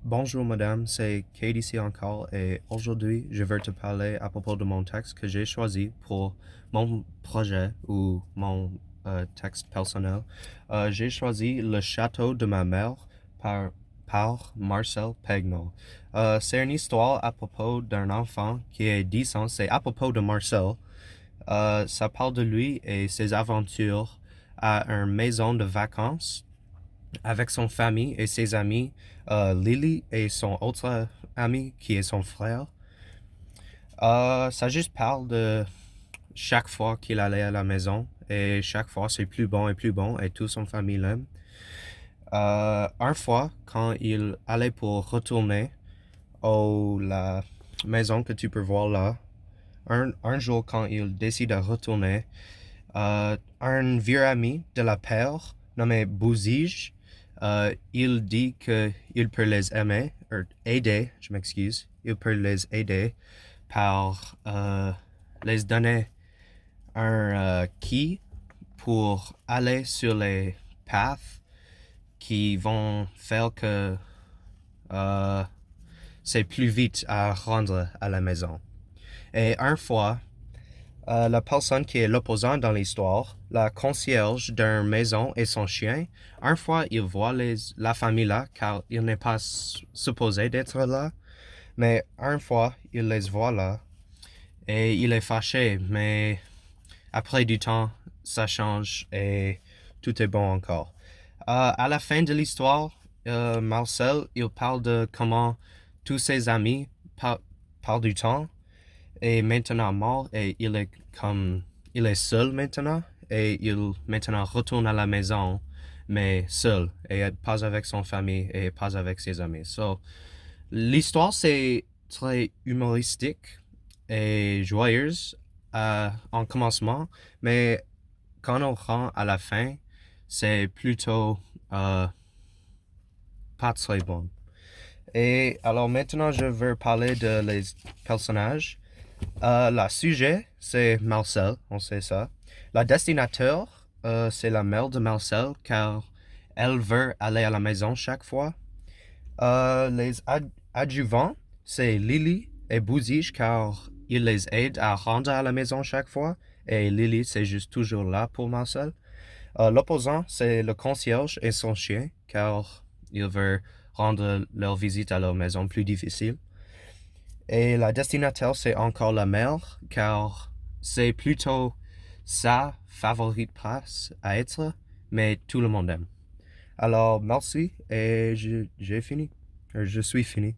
Bonjour madame, c'est Kate ici encore et aujourd'hui je veux te parler à propos de mon texte que j'ai choisi pour mon projet ou mon texte personnel. J'ai choisi Le château de ma mère par, par Marcel Pagnol. C'est une histoire à propos d'un enfant qui est 10 ans, c'est à propos de Marcel. Ça parle de lui et ses aventures à une maison de vacances avec son famille et ses amis, Lily et son autre ami qui est son frère. Ça juste parle de chaque fois qu'il allait à la maison et chaque fois c'est plus bon et plus bon et toute son famille l'aime. Une fois, quand il allait pour retourner à la maison que tu peux voir là, un jour quand il décide de retourner, un vieux ami de la père nommé Bouzige, il dit qu'il peut les aider, je m'excuse, il peut les aider par les donner un key pour aller sur les paths qui vont faire que euh, c'est plus vite à rendre à la maison. Et une fois, la personne qui est l'opposant dans l'histoire, la concierge d'une maison et son chien, une fois il voit la famille là, car il n'est pas supposé d'être là, mais une fois il les voit là, et il est fâché, mais après du temps, ça change et tout est bon encore. À la fin de l'histoire, Marcel, il parle de comment tous ses amis parlent du temps est maintenant mort et il est seul maintenant et il maintenant retourne à la maison mais seul et pas avec son famille et pas avec ses amis. So, l'histoire c'est très humoristique et joyeuse en commencement, mais quand on rend à la fin, c'est plutôt euh, pas très bon. Et alors maintenant, je veux parler de les personnages. Le sujet, c'est Marcel, on sait ça. La destinateur, c'est la mère de Marcel, car elle veut aller à la maison chaque fois. Les adjuvants, c'est Lily et Bouzige, car ils les aident à rendre à la maison chaque fois. Et Lily, c'est juste toujours là pour Marcel. L'opposant, c'est le concierge et son chien, car il veut rendre leur visite à leur maison plus difficile. Et la destinataire, c'est encore la mère, car c'est plutôt sa favorite place à être, mais tout le monde aime. Alors, merci et j'ai fini. Je suis fini.